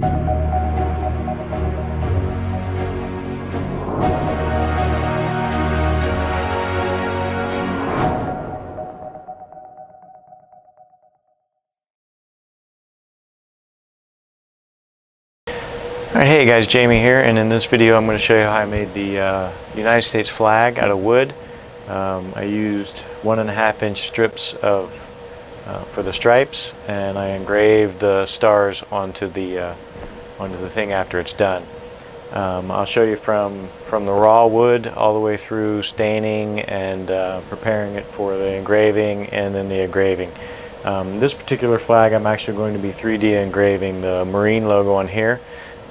Alright, hey guys, Jamie here, and in this video I'm going to show you how I made the United States flag out of wood. I used 1.5-inch strips of for the stripes, and I engraved the stars onto the thing after it's done. I'll show you from the raw wood all the way through staining and preparing it for the engraving and then the engraving. This particular flag I'm actually going to be 3D engraving the Marine logo on here.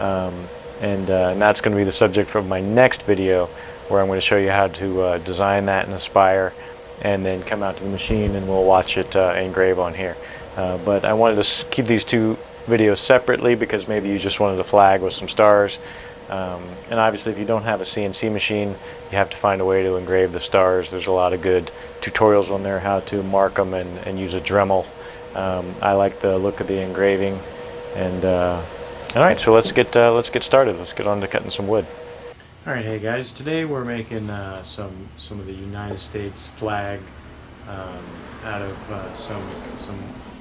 And that's going to be the subject of my next video, where I'm going to show you how to design that in Aspire and then come out to the machine and we'll watch it engrave on here. But I wanted to keep these two videos separately because maybe you just wanted a flag with some stars. And obviously if you don't have a CNC machine, you have to find a way to engrave the stars. There's a lot of good tutorials on there how to mark them and use a Dremel. I like the look of the engraving. And alright, so let's get started. Let's get on to cutting some wood. Alright, hey guys, today we're making some of the United States flag out of some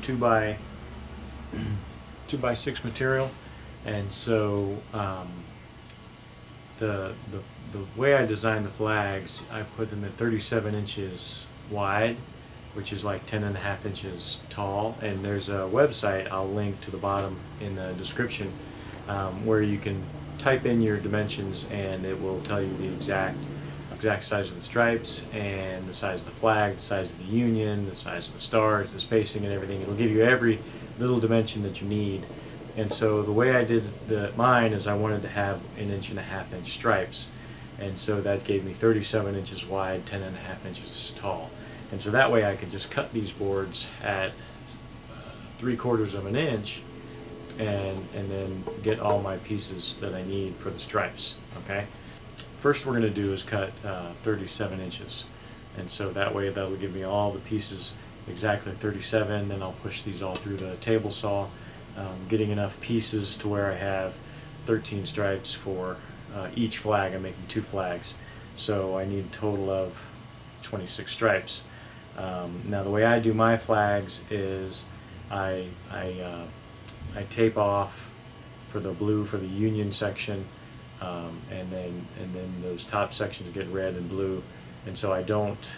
2x6 material. And so the way I designed the flags, I put them at 37 inches wide, which is like 10.5 inches tall, and there's a website I'll link to the bottom in the description where you can type in your dimensions and it will tell you the exact size of the stripes and the size of the flag, the size of the union, the size of the stars, the spacing and everything. It'll give you every little dimension that you need. And so the way I did mine is I wanted to have 1.5 inch stripes, and so that gave me 37 inches wide, 10.5 inches tall. And so that way I could just cut these boards at 3/4 of an inch and then get all my pieces that I need for the stripes. Okay. First we're going to do is cut 37 inches. And so that way that'll give me all the pieces exactly 37. Then I'll push these all through the table saw, getting enough pieces to where I have 13 stripes for each flag. I'm making 2 flags. So I need a total of 26 stripes. Now the way I do my flags is I tape off for the blue for the union section, and then those top sections get red and blue, and so I don't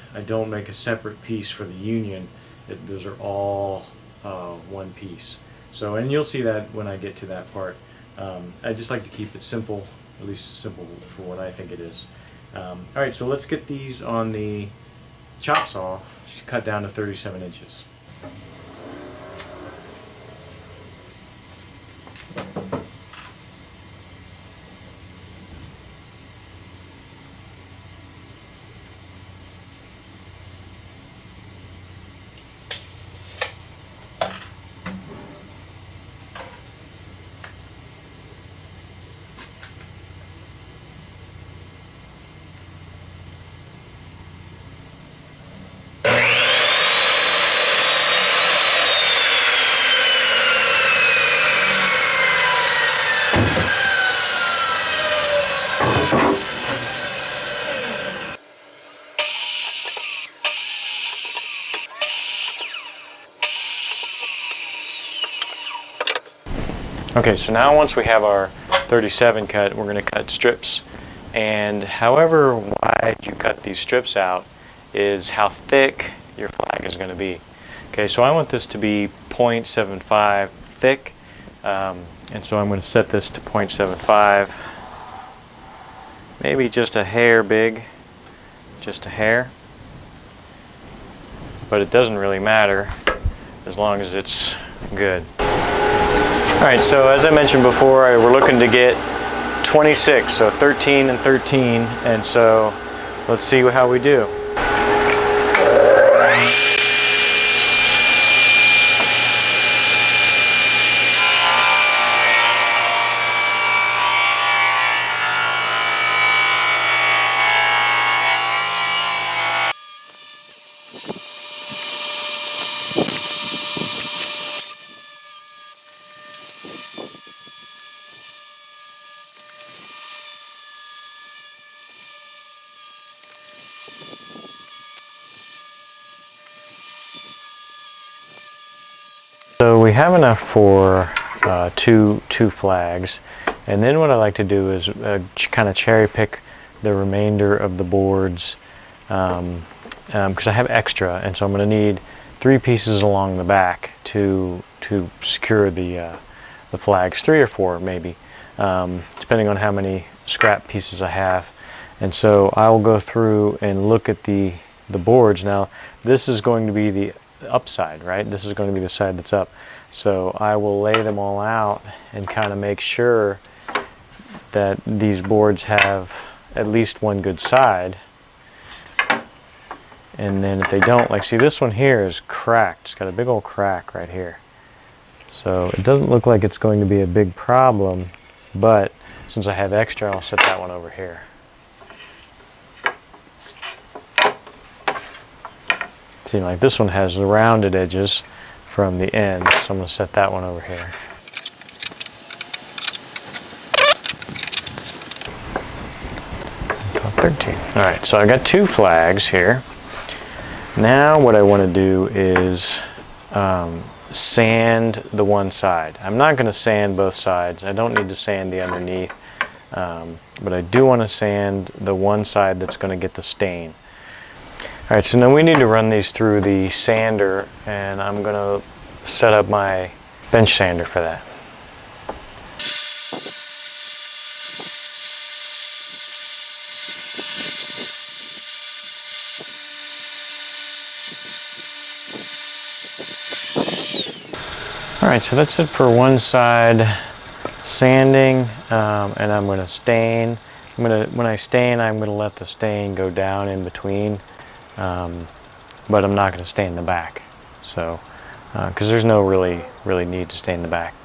make a separate piece for the union. Those are all one piece. So, and you'll see that when I get to that part. I just like to keep it simple, at least simple for what I think it is. Alright, so let's get these on the chop saw, just cut down to 37 inches. Okay, so now once we have our 37 cut, we're going to cut strips. And however wide you cut these strips out is how thick your flag is going to be. Okay, so I want this to be 0.75 thick, and so I'm going to set this to 0.75, maybe just a hair big, just a hair, but it doesn't really matter as long as it's good. Alright, so as I mentioned before, we're looking to get 26, so 13 and 13, and so let's see how we do. So we have enough for two flags, and then what I like to do is kind of cherry pick the remainder of the boards because I have extra, and so I'm going to need 3 pieces along the back to secure the flags, 3 or 4 maybe, depending on how many scrap pieces I have. And so I will go through and look at the boards. Now this is going to be the upside, right? This is going to be the side that's up. So I will lay them all out and kind of make sure that these boards have at least one good side. And then if they don't, like, see, this one here is cracked. It's got a big old crack right here. So it doesn't look like it's going to be a big problem, but since I have extra, I'll set that one over here. See, like this one has the rounded edges from the end, so I'm going to set that one over here. Alright, so I got 2 flags here. Now what I want to do is sand the one side. I'm not going to sand both sides. I don't need to sand the underneath, but I do want to sand the one side that's going to get the stain. Alright, so now we need to run these through the sander, and I'm going to set up my bench sander for that. Alright, so that's it for one side sanding, and I'm going to stain. When I stain, I'm going to let the stain go down in between, but I'm not going to stain the back. So, because there's no really need to stain the back.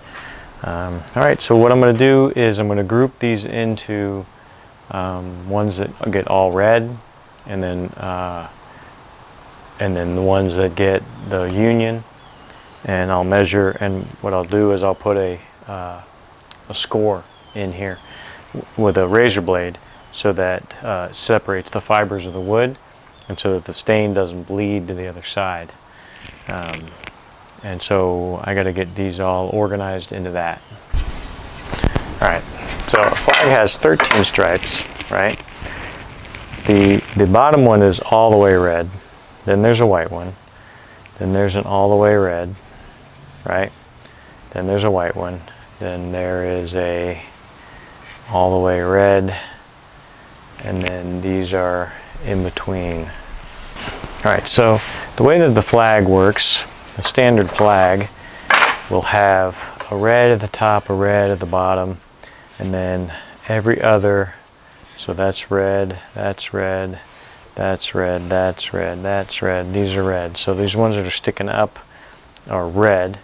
Alright, so what I'm going to do is I'm going to group these into ones that get all red, and then the ones that get the union. And I'll measure, and what I'll do is I'll put a score in here with a razor blade so that it separates the fibers of the wood, and so that the stain doesn't bleed to the other side. And so I got to get these all organized into that. Alright, so a flag has 13 stripes, right? The bottom one is all the way red, then there's a white one, then there's an all the way red, right? Then there's a white one, then there is a all the way red, and then these are in between. Alright, so the way that the flag works, the standard flag will have a red at the top, a red at the bottom, and then every other, so that's red, that's red, that's red, that's red, that's red, these are red. So these ones that are sticking up are red,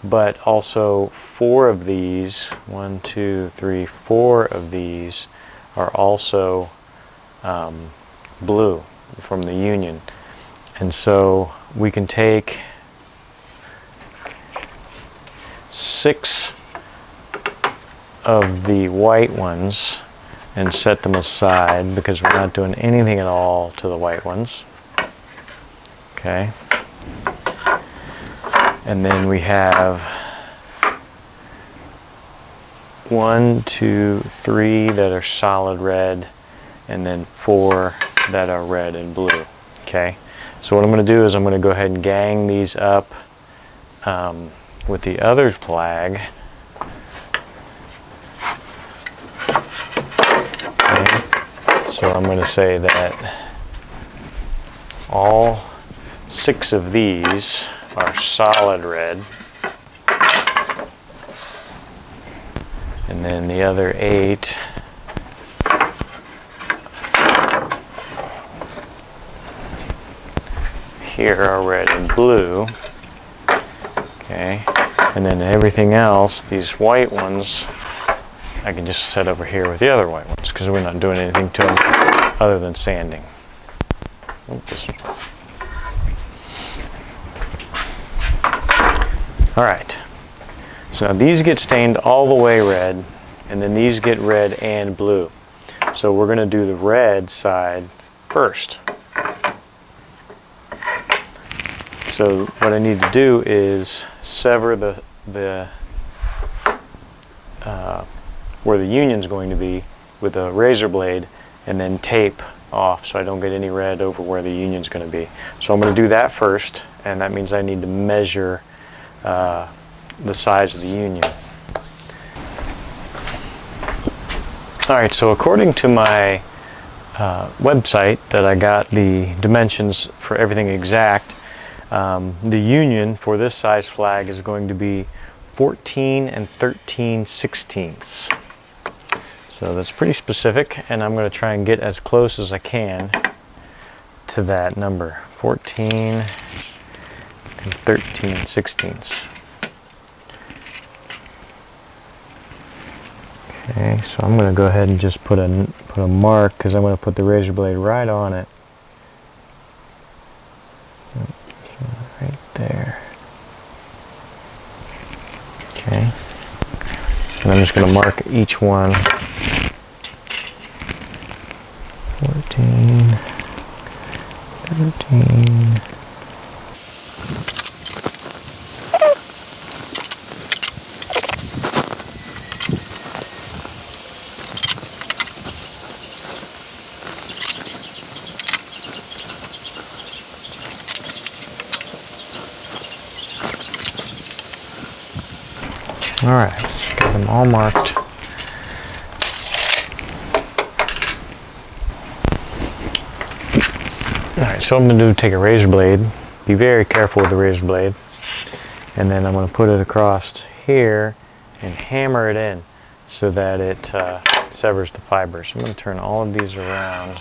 but also 4 of these, 1, 2, 3, 4 of these are also blue from the union. And so we can take 6 of the white ones and set them aside because we're not doing anything at all to the white ones. Okay. And then we have 1, 2, 3 that are solid red, and then 4 that are red and blue. Okay. So what I'm going to do is I'm going to go ahead and gang these up with the other flag. Okay. So I'm going to say that all 6 of these are solid red, and then the other 8 here are red and blue. Okay, and then everything else, these white ones, I can just set over here with the other white ones because we're not doing anything to them other than sanding. Alright, so now these get stained all the way red, and then these get red and blue. So we're going to do the red side first. So what I need to do is sever the where the union's going to be with a razor blade, and then tape off so I don't get any red over where the union's going to be. So I'm going to do that first, and that means I need to measure the size of the union. Alright, so according to my website that I got the dimensions for everything exact, the union for this size flag is going to be 14 and 13/16. So that's pretty specific, and I'm going to try and get as close as I can to that number, 14 and 13/16. Okay, so I'm going to go ahead and just put a mark, because I'm going to put the razor blade right on it. Right there. Okay. And I'm just going to mark each one. 14, 13. Alright, got them all marked. Alright, so what I'm going to do is take a razor blade, be very careful with the razor blade, and then I'm going to put it across here and hammer it in so that it severs the fibers. I'm going to turn all of these around.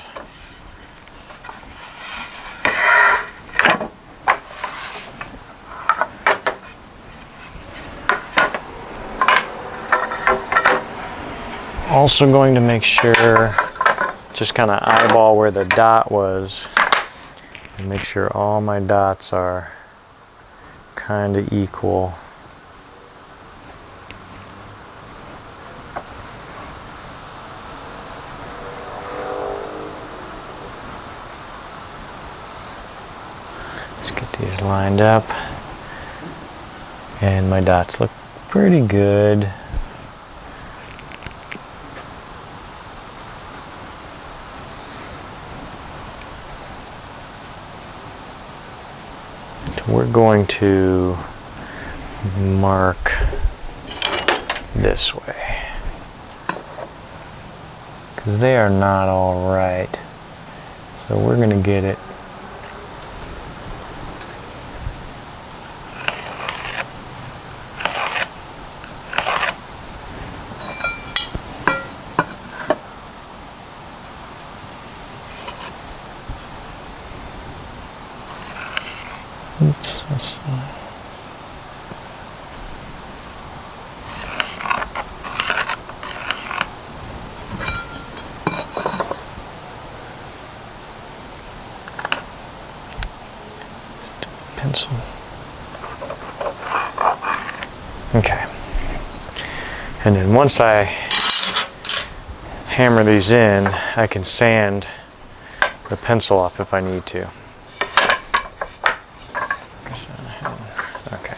Also going to make sure, just kind of eyeball where the dot was, and make sure all my dots are kind of equal. Let's get these lined up, and my dots look pretty good. We're going to mark this way, because they are not all right. So we're going to get it that's pencil. Okay. And then once I hammer these in, I can sand the pencil off if I need to. Okay.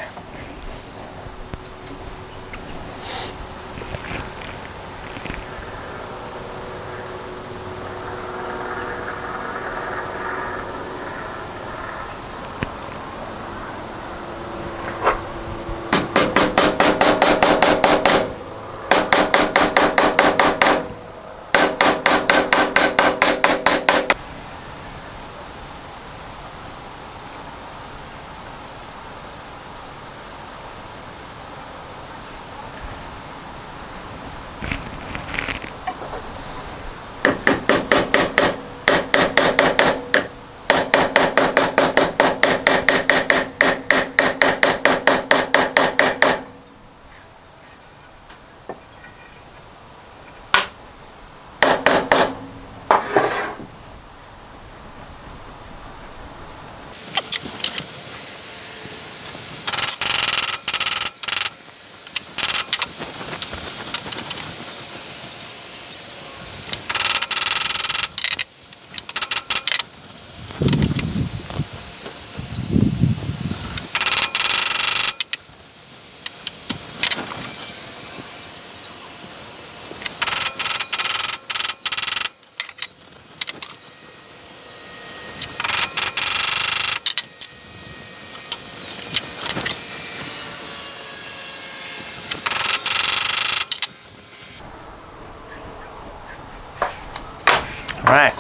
Alright,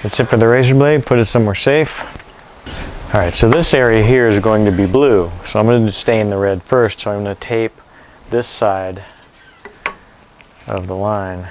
that's it for the razor blade. Put it somewhere safe. Alright, so this area here is going to be blue. So I'm going to stain the red first. So I'm going to tape this side of the line.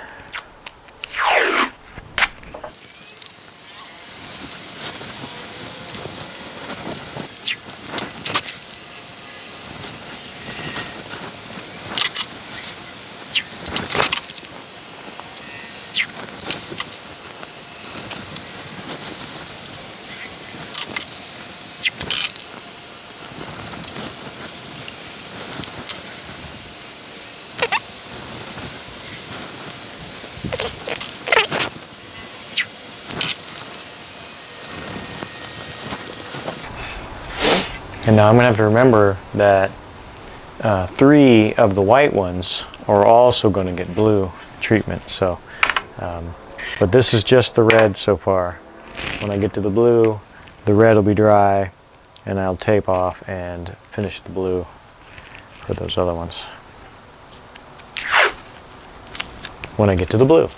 And now I'm going to have to remember that 3 of the white ones are also going to get blue treatment. So, but this is just the red so far. When I get to the blue, the red will be dry, and I'll tape off and finish the blue for those other ones when I get to the blue.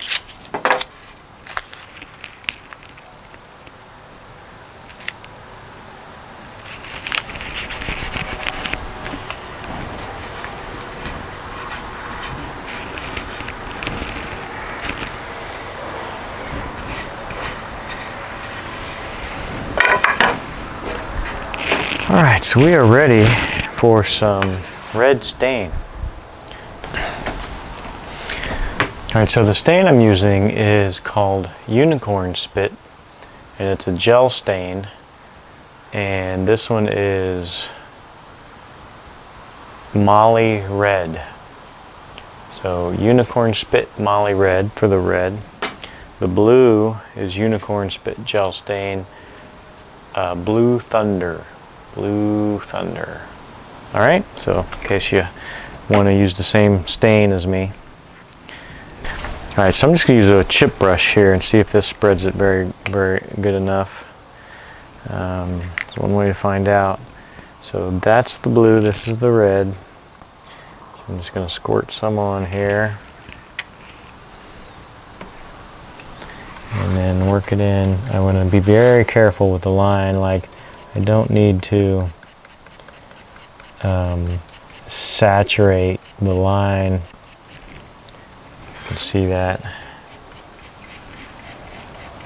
Alright, so we are ready for some red stain. Alright, so the stain I'm using is called Unicorn Spit, and it's a gel stain, and this one is Molly Red. So Unicorn Spit Molly Red for the red. The blue is Unicorn Spit Gel Stain, Blue Thunder. Blue Thunder. Alright, so in case you want to use the same stain as me. Alright, so I'm just going to use a chip brush here and see if this spreads it very good enough. There's one way to find out. So that's the blue, this is the red. So I'm just going to squirt some on here. And then work it in. I want to be very careful with the line, like I don't need to saturate the line. You can see that.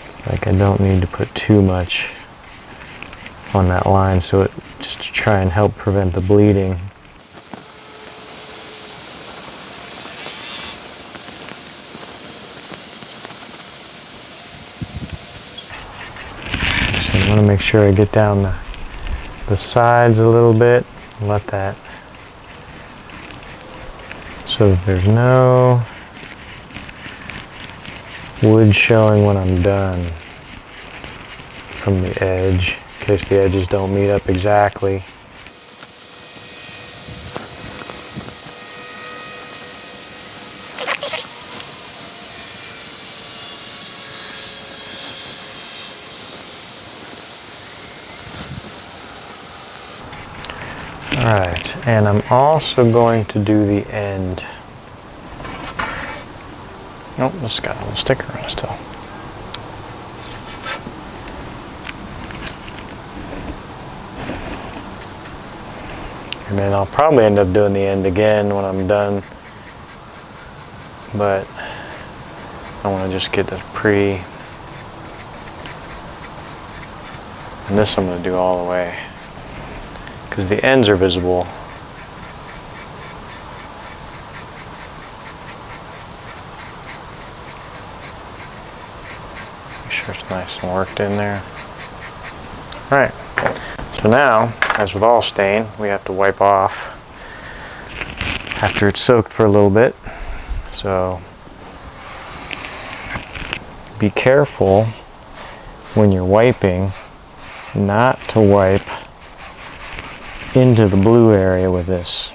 It's like I don't need to put too much on that line, so it just to try and help prevent the bleeding. I want to make sure I get down the sides a little bit and let that, so that there's no wood showing when I'm done from the edge, in case the edges don't meet up exactly. Alright, and I'm also going to do the end. Oh, this got a little sticker on it still. And then I'll probably end up doing the end again when I'm done. But I want to just get this pre. And this I'm going to do all the way, because the ends are visible. Make sure it's nice and worked in there. Alright, so now, as with all stain, we have to wipe off after it's soaked for a little bit. So be careful when you're wiping not to wipe into the blue area with this.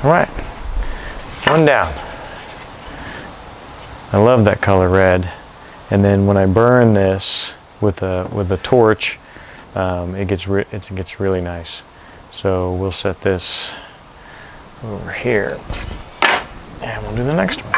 Alright, one down. I love that color red. And then when I burn this with a torch, it gets really nice. So we'll set this over here, and we'll do the next one.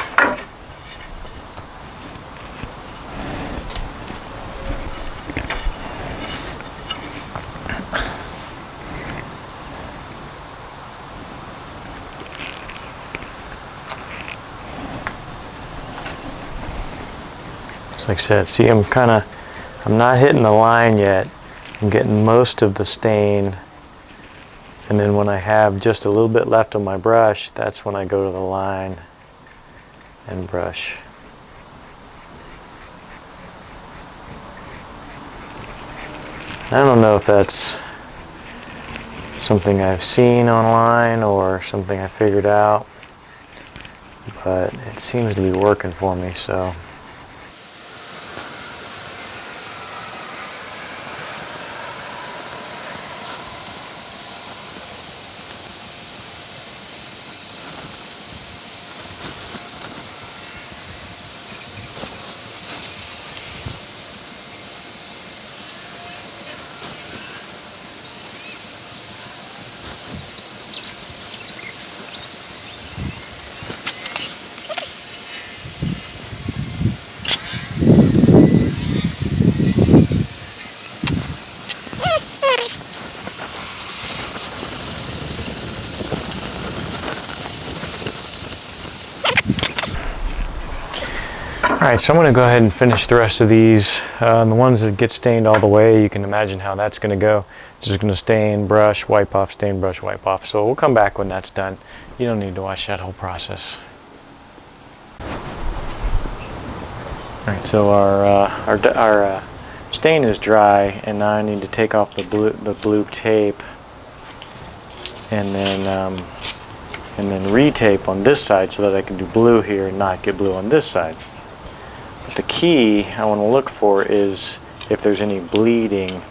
Like I said, see, I'm not hitting the line yet. I'm getting most of the stain, and then when I have just a little bit left on my brush, that's when I go to the line and brush. I don't know if that's something I've seen online or something I figured out, but it seems to be working for me, so. Alright, so I'm going to go ahead and finish the rest of these. The ones that get stained all the way, you can imagine how that's going to go. Just going to stain, brush, wipe off, stain, brush, wipe off. So we'll come back when that's done. You don't need to watch that whole process. Alright, so our stain is dry, and now I need to take off the blue tape and then retape on this side so that I can do blue here and not get blue on this side. But the key I want to look for is if there's any bleeding.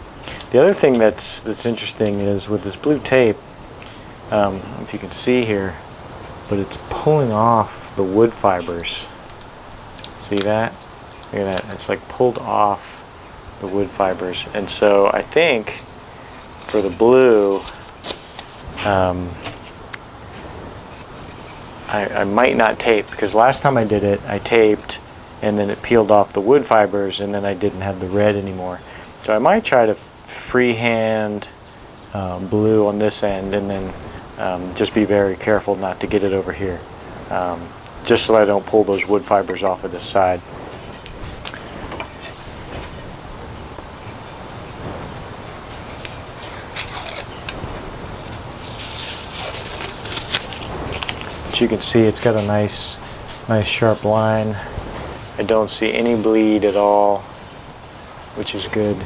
The other thing that's interesting is with this blue tape, if you can see here, but it's pulling off the wood fibers. See that? Look at that. It's like pulled off the wood fibers. And so I think for the blue, I might not tape, because last time I did it, I taped and then it peeled off the wood fibers, and then I didn't have the red anymore. So I might try to freehand blue on this end, and then just be very careful not to get it over here, just so I don't pull those wood fibers off of this side. But you can see it's got a nice sharp line. I don't see any bleed at all, which is good.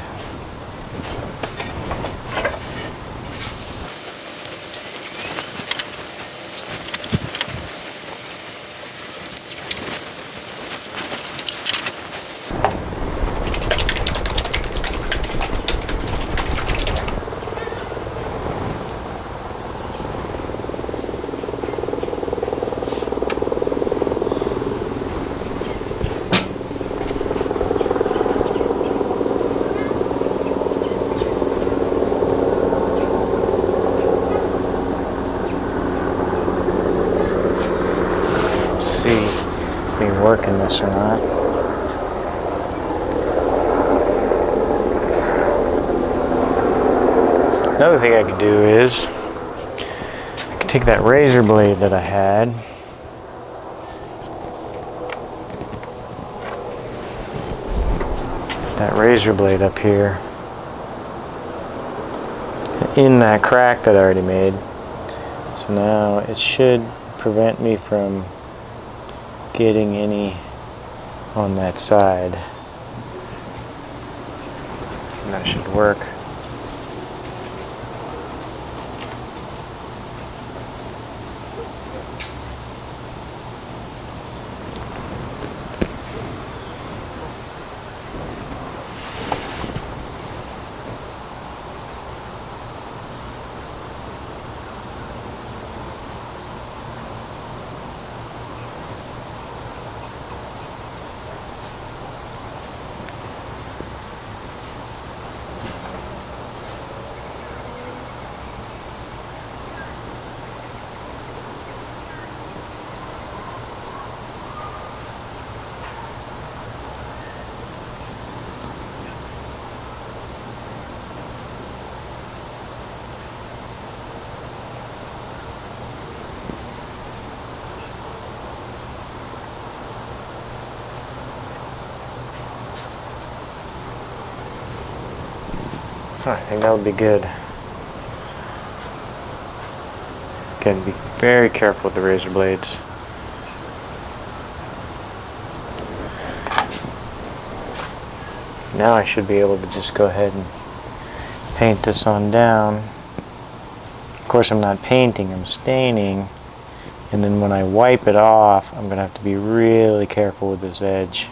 Working this or not. Another thing I could do is I could take that razor blade that I had, put that razor blade up here in that crack that I already made. So now it should prevent me from getting any on that side, and that should work. I think that would be good. Again, be very careful with the razor blades. Now I should be able to just go ahead and paint this on down. Of course, I'm not painting, I'm staining. And then when I wipe it off, I'm going to have to be really careful with this edge.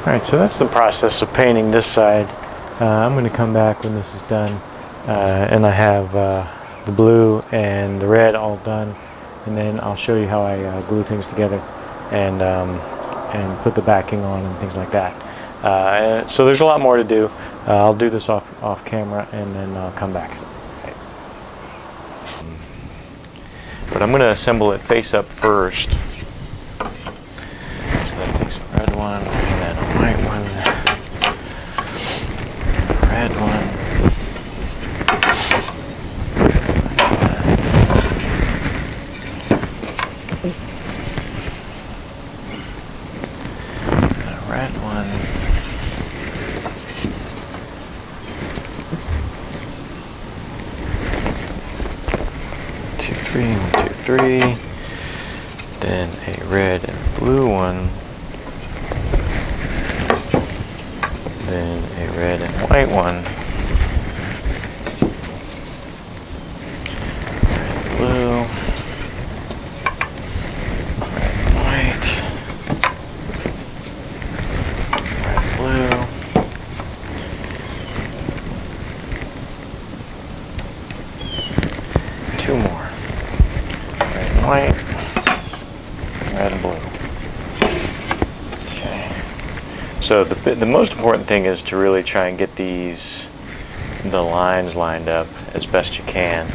Alright, so that's the process of painting this side. I'm going to come back when this is done, and I have the blue and the red all done, and then I'll show you how I glue things together and put the backing on and things like that. So there's a lot more to do. I'll do this off camera and then I'll come back. Okay. But I'm going to assemble it face up first. So that takes a red one and then a white one. Red one. A red one. Two, three, 1, 2, 3. Then a red and a blue one. Then a red and white one. Red, blue. Red, white. Red, blue. Two more. Red and white. Red and blue. So the most important thing is to really try and get the lines lined up as best you can.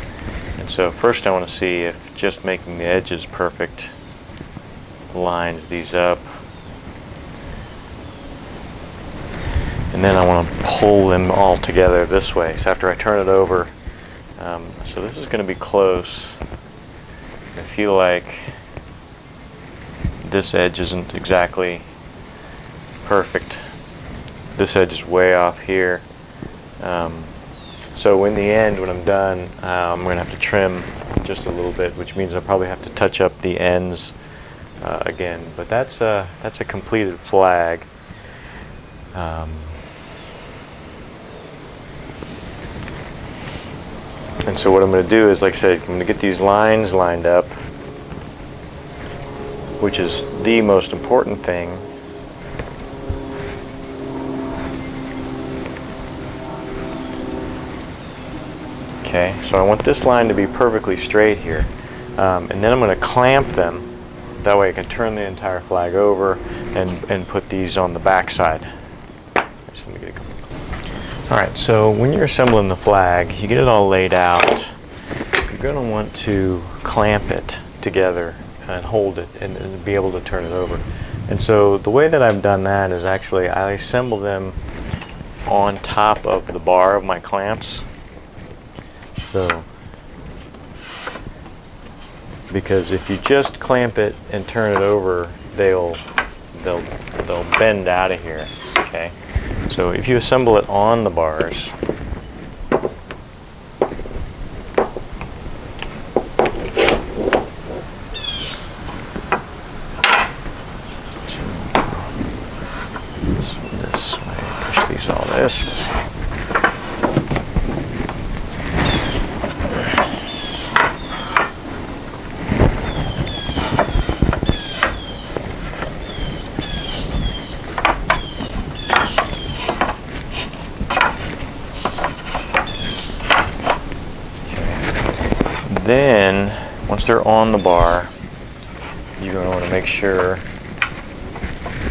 And so first I want to see if just making the edges perfect lines these up. And then I want to pull them all together this way. So after I turn it over, so this is going to be close. I feel like this edge isn't exactly perfect. This edge is way off here. So in the end, when I'm done, I'm going to have to trim just a little bit, which means I'll probably have to touch up the ends again. But that's a completed flag. And so what I'm going to do is, like I said, I'm going to get these lines lined up, which is the most important thing. Okay, so I want this line to be perfectly straight here. And then I'm going to clamp them. That way I can turn the entire flag over and put these on the back side. Just let me get a couple. Alright, so when you're assembling the flag, you get it all laid out. You're going to want to clamp it together and hold it and be able to turn it over. And so the way that I've done that is actually I assemble them on top of the bar of my clamps. So, because if you just clamp it and turn it over, they'll bend out of here. Okay, so if you assemble it on the bars, this way, push these all this way. Then, once they're on the bar, you're going to want to make sure,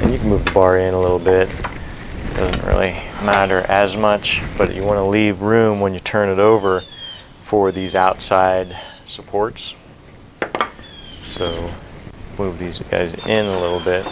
and you can move the bar in a little bit, doesn't really matter as much, but you want to leave room when you turn it over for these outside supports. So, move these guys in a little bit.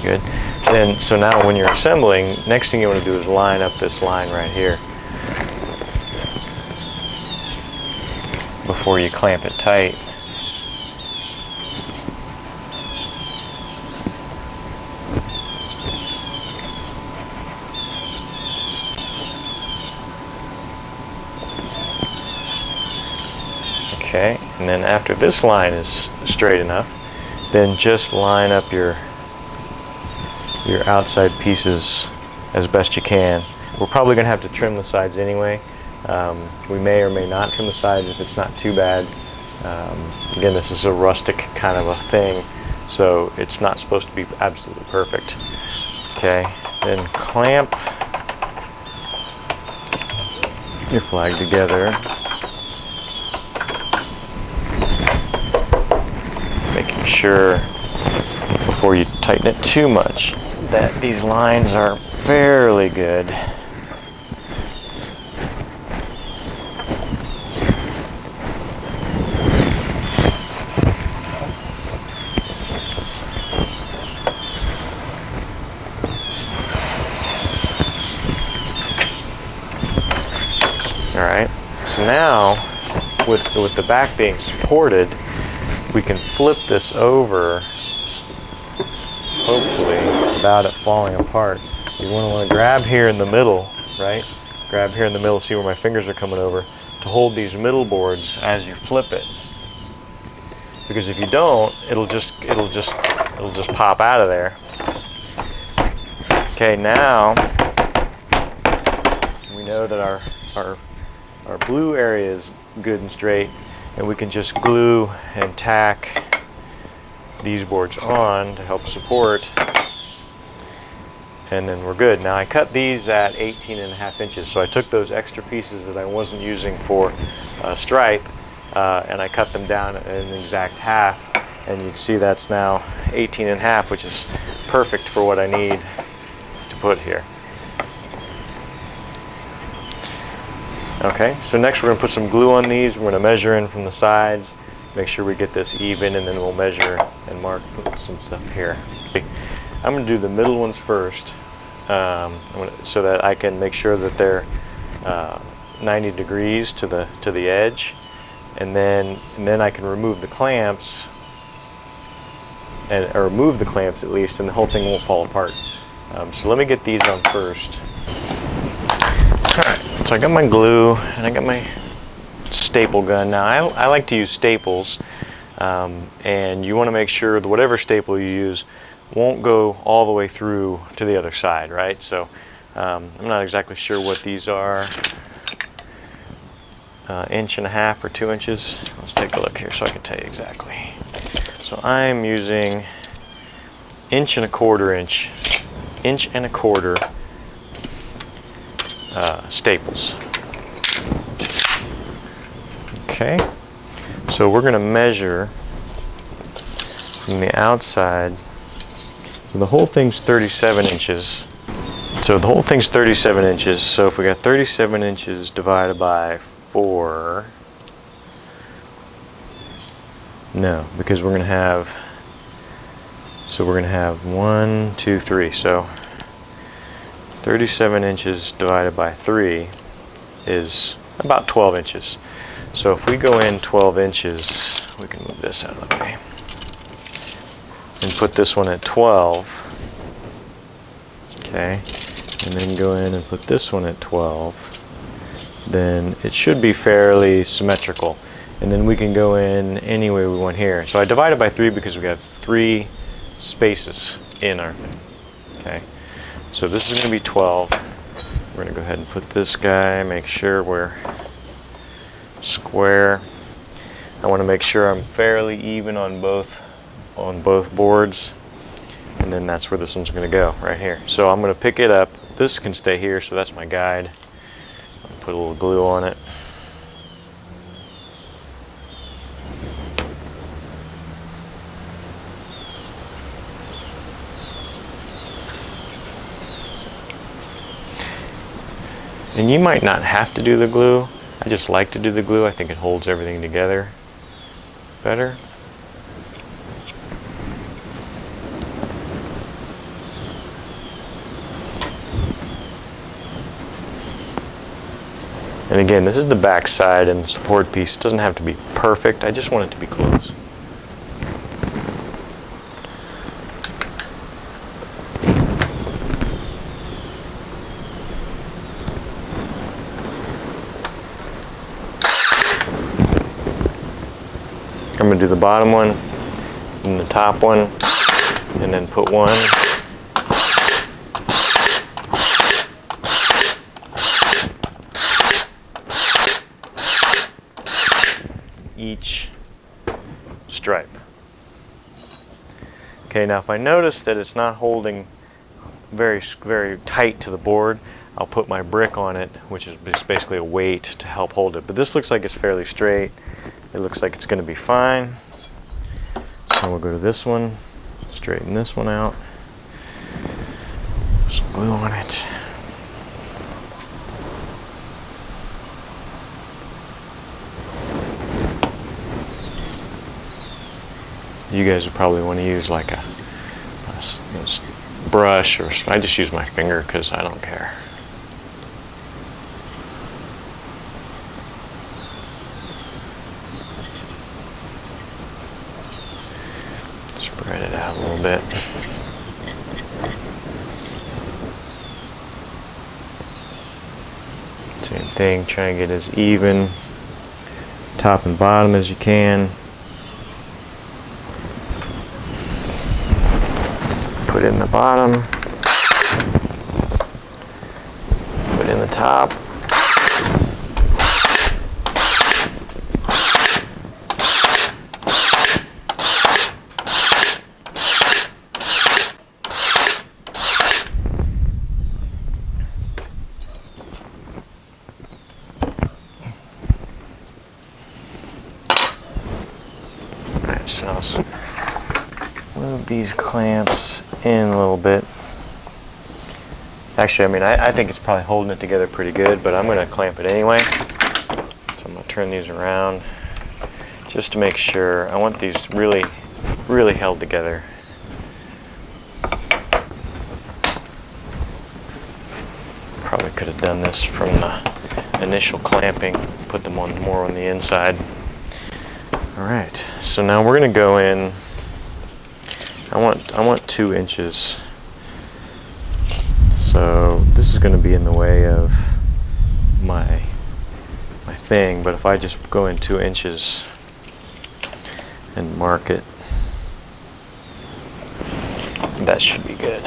good. Then, so now when you're assembling, next thing you want to do is line up this line right here before you clamp it tight. Okay, and then after this line is straight enough, then just line up your outside pieces as best you can. We're probably going to have to trim the sides anyway. We may or may not trim the sides if it's not too bad. Again, this is a rustic kind of a thing, so it's not supposed to be absolutely perfect. Okay, then clamp your flag together, making sure before you tighten it too much that these lines are fairly good. Alright, so now with the back being supported, we can flip this over, hopefully without it falling apart. You want to grab here in the middle, right? Grab here in the middle, see where my fingers are coming over, to hold these middle boards as you flip it. Because if you don't, it'll just pop out of there. Okay, now we know that our blue area is good and straight, and we can just glue and tack these boards on to help support, and then we're good. Now I cut these at 18.5 inches, so I took those extra pieces that I wasn't using for stripe and I cut them down an exact half, and you can see that's now 18.5, which is perfect for what I need to put here. Okay, so next we're going to put some glue on these. We're going to measure in from the sides, make sure we get this even, and then we'll measure and mark some stuff here. I'm going to do the middle ones first, so that I can make sure that they're 90 degrees to the edge, and then I can remove the clamps, or remove the clamps at least, and the whole thing won't fall apart. So let me get these on first. Alright, so I got my glue and I got my staple gun. Now I like to use staples, and you want to make sure that whatever staple you use won't go all the way through to the other side, right? So I'm not exactly sure what these are, 1.5 inches or 2 inches. Let's take a look here so I can tell you exactly. So I'm using 1.25 staples. Okay, so we're going to measure from the outside. So the whole thing's 37 inches. So the whole thing's 37 inches. So if we got 37 inches divided by 4, no, because we're going to have, so we're going to have 1, 2, 3. So 37 inches divided by 3 is about 12 inches. So if we go in 12 inches, we can move this out of the way and put this one at 12. Okay, and then go in and put this one at 12. Then it should be fairly symmetrical. And then we can go in any way we want here. So I divided by 3 because we have 3 spaces in our thing. Okay. So this is going to be 12. We're going to go ahead and put this guy, make sure we're square. I want to make sure I'm fairly even on both boards, and then that's where this one's going to go, right here. So I'm going to pick it up. This can stay here, so that's my guide. I'll put a little glue on it. And you might not have to do the glue. I just like to do the glue. I think it holds everything together better. And again, this is the back side and the support piece. It doesn't have to be perfect. I just want it to be close. I'm going to do the bottom one and the top one, and then put one each stripe. Okay, now if I notice that it's not holding very tight to the board, I'll put my brick on it, which is basically a weight to help hold it. But this looks like it's fairly straight. It looks like it's going to be fine. And we'll go to this one, straighten this one out, put some glue on it. You guys would probably want to use like a brush, or I just use my finger because I don't care. Spread it out a little bit. Same thing, try and get as even top and bottom as you can. Put in the bottom, put in the top. Alright, so I'll move these clamps in a little bit. Actually, I mean, I think it's probably holding it together pretty good, but I'm going to clamp it anyway. So I'm going to turn these around just to make sure. I want these really, really held together. Probably could have done this from the initial clamping, put them on more on the inside. Alright, so now we're going to go in. I want 2 inches. So this is going to be in the way of my thing, but if I just go in 2 inches and mark it, that should be good.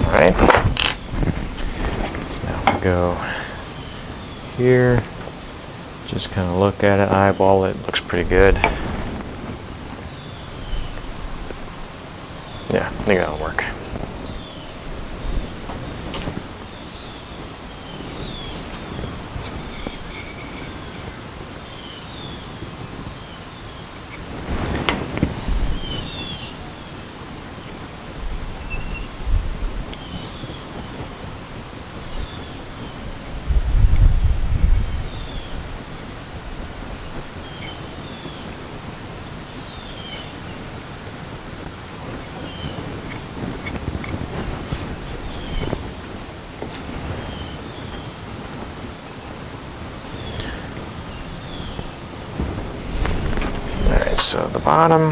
Alright, now we go here, just kind of look at it, eyeball it, looks pretty good. Yeah, I think that'll work. So the bottom,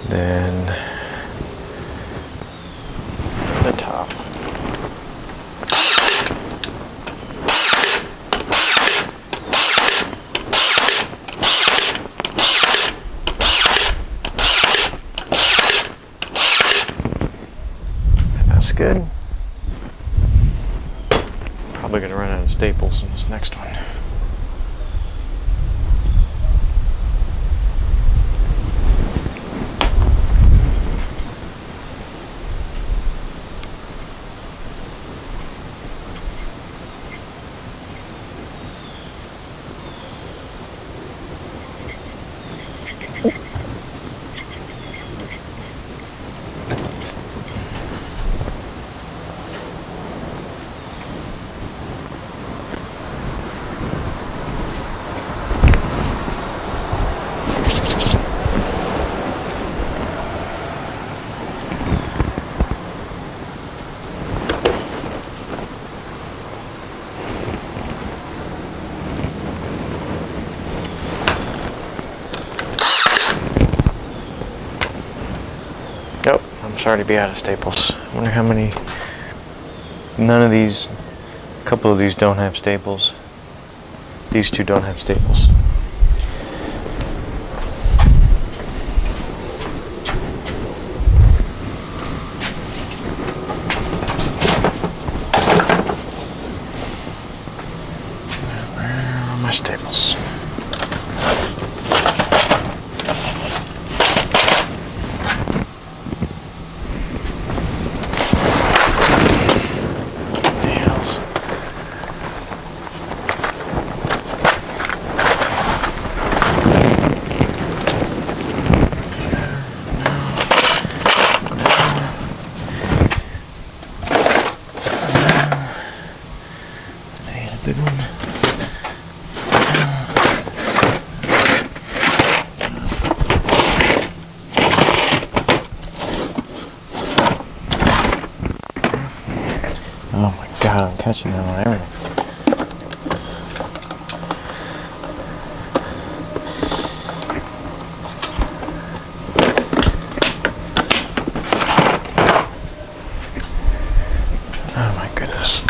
then the top. That's good. Probably going to run out of staples in this next one. I'm sorry to be out of staples. I wonder how many. None of these. A couple of these don't have staples. These two don't have staples. Where are my staples? Big one. Oh my God, I'm catching that on everything. Oh my goodness.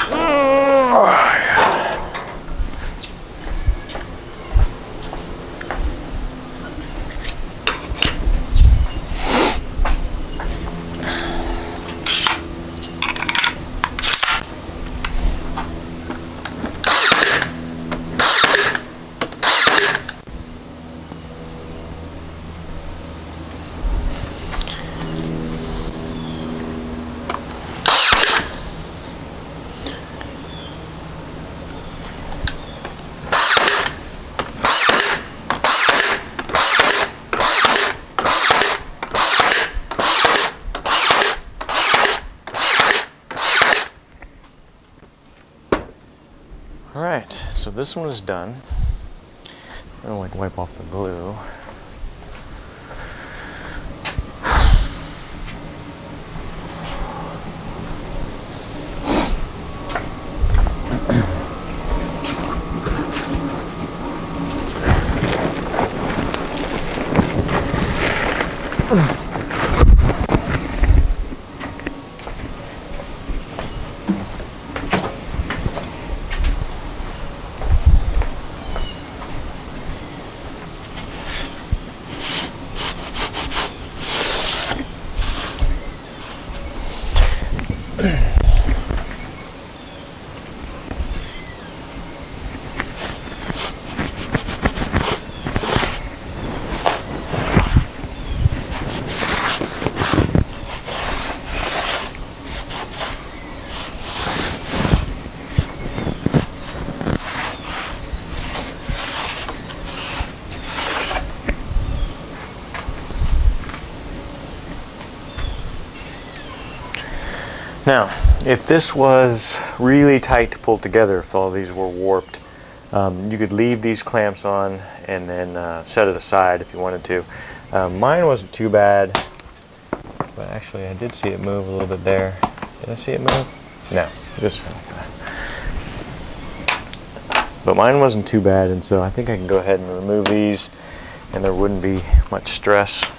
Alright, so this one is done. I'm gonna wipe off the glue. Now, if this was really tight to pull together, if all these were warped, you could leave these clamps on and then set it aside if you wanted to. Mine wasn't too bad, but actually I did see it move a little bit there. Did I see it move? No, just. But mine wasn't too bad, and so I think I can go ahead and remove these, and there wouldn't be much stress.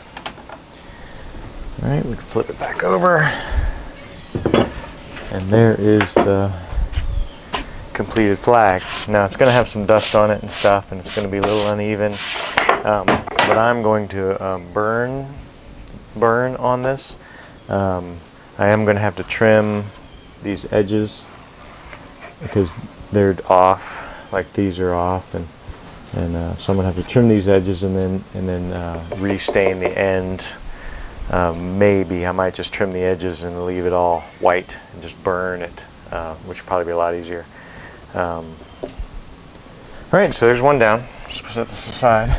All right, we can flip it back over. And there is the completed flag. Now it's going to have some dust on it and stuff, and it's going to be a little uneven. But I'm going to burn on this. I am going to have to trim these edges because they're off, like these are off, and so I'm going to have to trim these edges and then restain the end. Maybe I might just trim the edges and leave it all white and just burn it, which would probably be a lot easier. Alright, so there's one down. Just set this aside.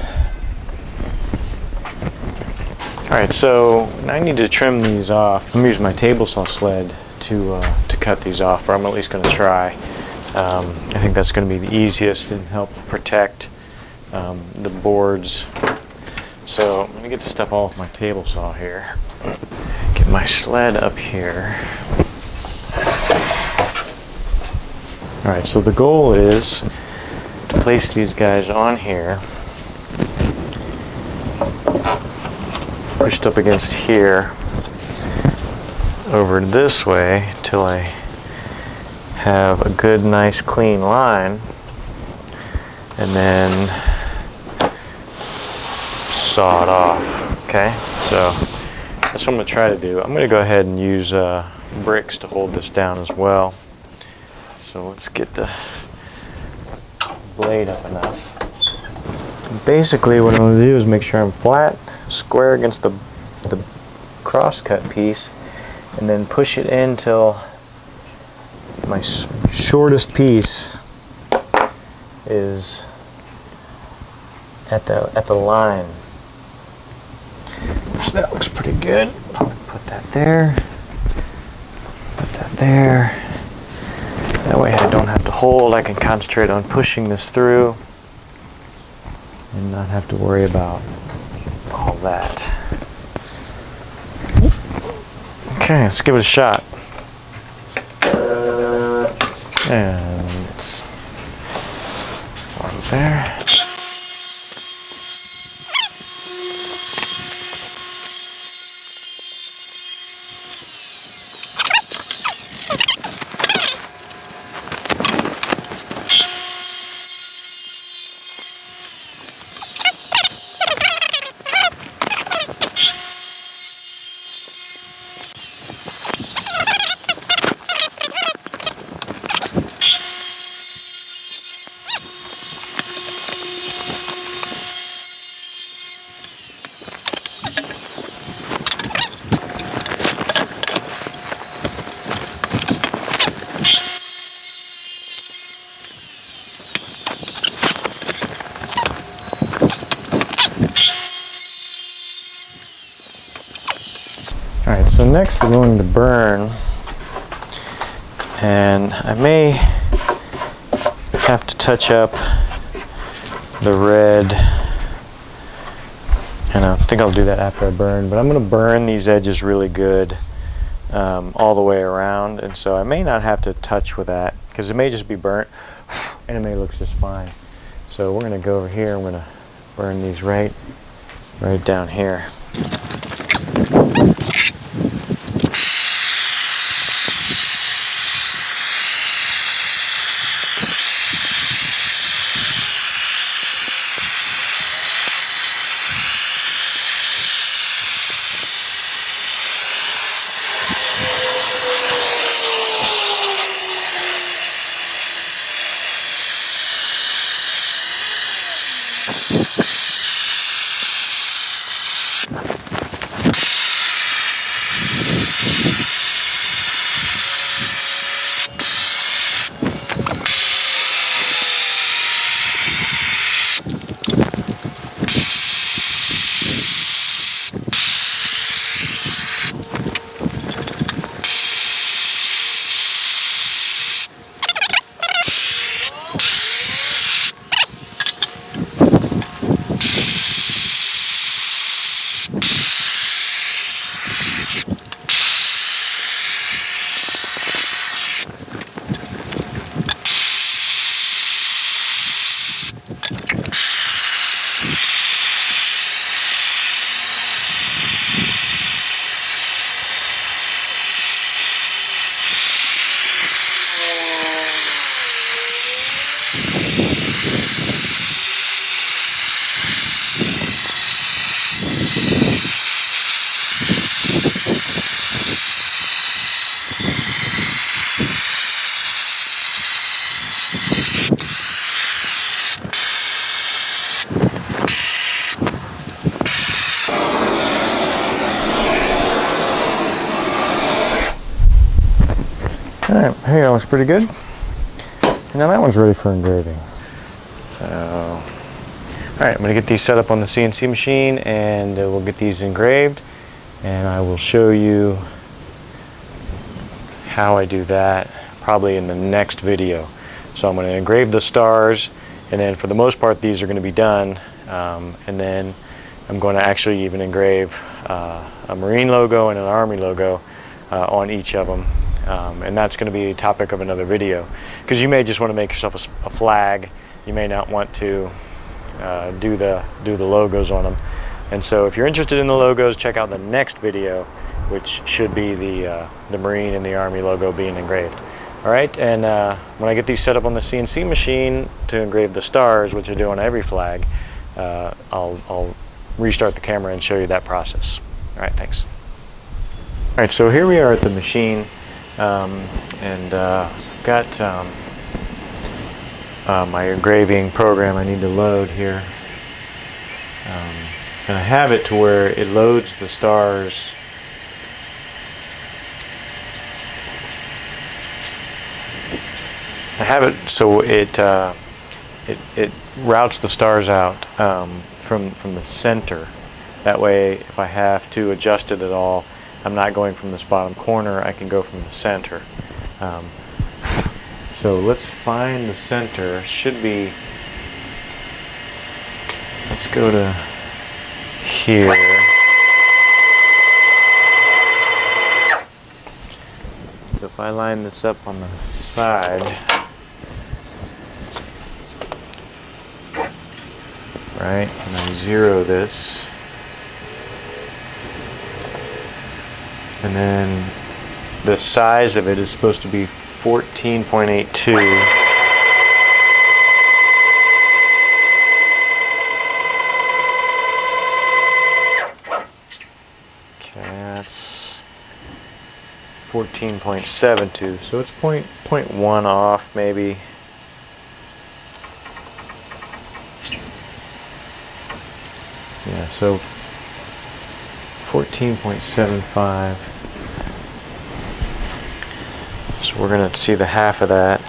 Alright, so I need to trim these off. I'm going to use my table saw sled to cut these off, or I'm at least going to try. I think that's going to be the easiest and help protect the boards. So let me get the stuff off my table saw here. Get my sled up here. Alright, so the goal is to place these guys on here, pushed up against here, over this way till I have a good, nice, clean line, and then saw it off. Okay, so that's what I'm going to try to do. I'm going to go ahead and use bricks to hold this down as well. So let's get the blade up enough. Basically what I'm going to do is make sure I'm flat, square against the cross-cut piece, and then push it in till my shortest piece is at the line. So that looks pretty good. Put that there. Put that there. That way I don't have to hold. I can concentrate on pushing this through and not have to worry about all that. Okay, let's give it a shot. And it's one there. Alright, so next we're going to burn, and I may have to touch up the red, and I think I'll do that after I burn, but I'm going to burn these edges really good all the way around, and so I may not have to touch with that because it may just be burnt and it may look just fine. So we're going to go over here, I'm going to burn these right down here. Alright, hey, that looks pretty good. And now that one's ready for engraving. So, alright, I'm going to get these set up on the CNC machine and we'll get these engraved. And I will show you how I do that probably in the next video. So I'm going to engrave the stars, and then for the most part these are going to be done. And then I'm going to actually even engrave a Marine logo and an Army logo on each of them. And that's going to be a topic of another video, because you may just want to make yourself a flag. You may not want to do the logos on them. And so if you're interested in the logos, check out the next video, which should be the Marine and the Army logo being engraved. All right, and when I get these set up on the CNC machine to engrave the stars, which I do on every flag, I'll restart the camera and show you that process. All right, thanks. All right, so here we are at the machine, and got my engraving program I need to load here. And I have it to where it loads the stars I have it so it routes the stars out from the center. That way, if I have to adjust it at all, I'm not going from this bottom corner. I can go from the center. So let's find the center. Should be. Let's go to here. So if I line this up on the side, right, and I zero this, and then the size of it is supposed to be 14.82. Okay, that's 14.72, so it's 0.1 off maybe. Yeah, so 14.75. So we're going to see the half of that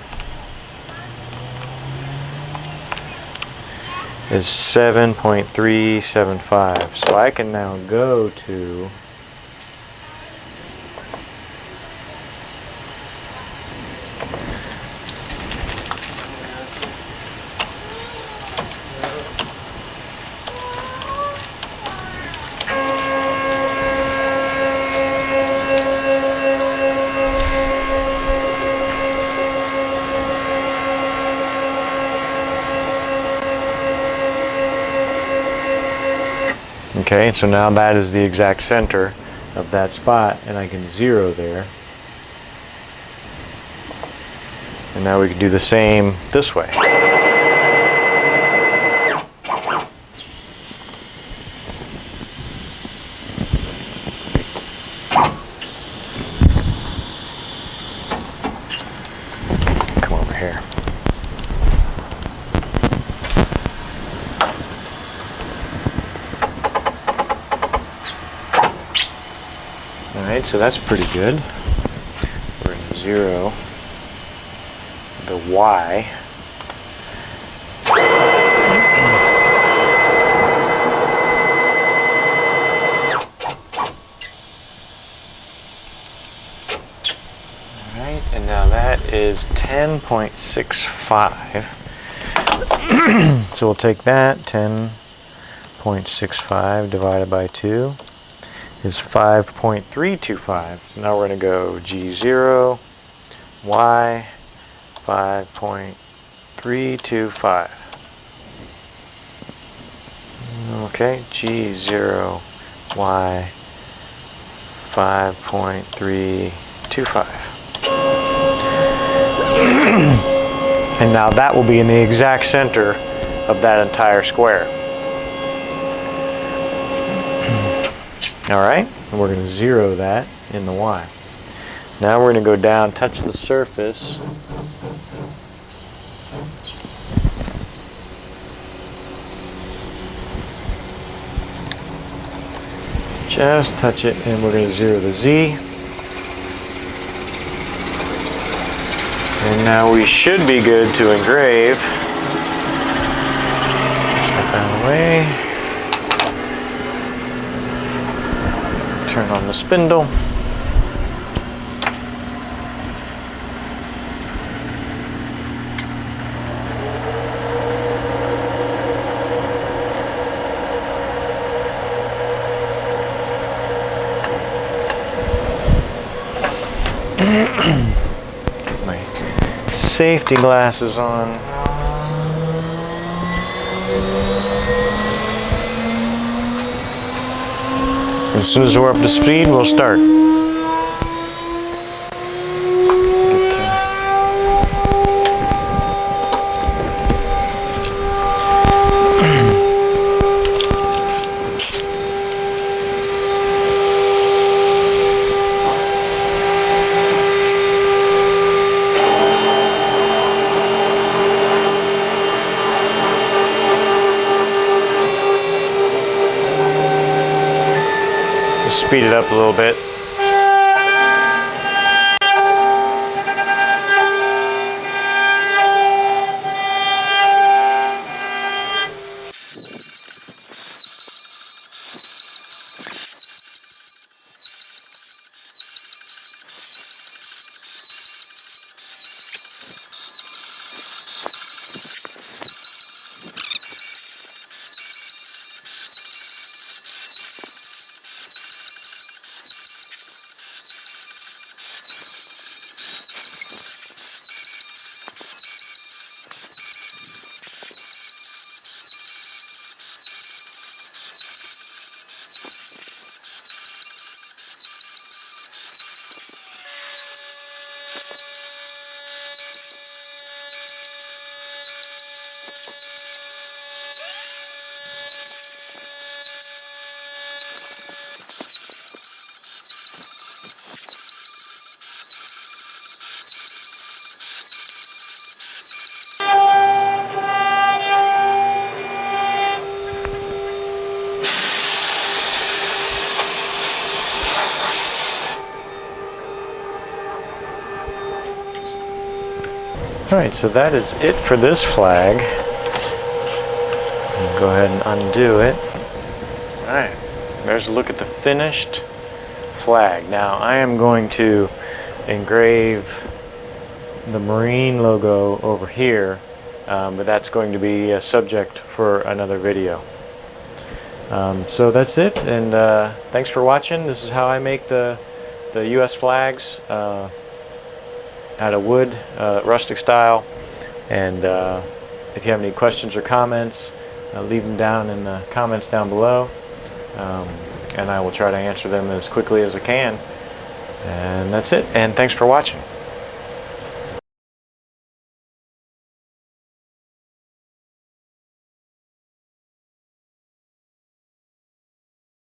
is 7.375. So I can now go to okay, so now that is the exact center of that spot, and I can zero there. And now we can do the same this way. Come over here. Alright, so that's pretty good. We're going to zero the Y. Alright, and now that is 10.65. So we'll take that, 10.65 divided by 2. Is 5.325. So now we're going to go G0, Y, 5.325. Okay, G0, Y, 5.325. And now that will be in the exact center of that entire square. Alright, and we're going to zero that in the Y. Now we're going to go down, touch the surface. Just touch it, and we're going to zero the Z. And now we should be good to engrave. Step out of the way. Turn on the spindle. Get my safety glasses on. As soon as we're up to speed, we'll start. Speed it up a little bit. Alright, so that is it for this flag. Go ahead and undo it. Alright, there's a look at the finished flag. Now I am going to engrave the Marine logo over here, but that's going to be a subject for another video. So that's it, and thanks for watching. This is how I make the US flags. Out of wood, rustic style, and if you have any questions or comments, leave them down in the comments down below, and I will try to answer them as quickly as I can. And that's it, and thanks for watching.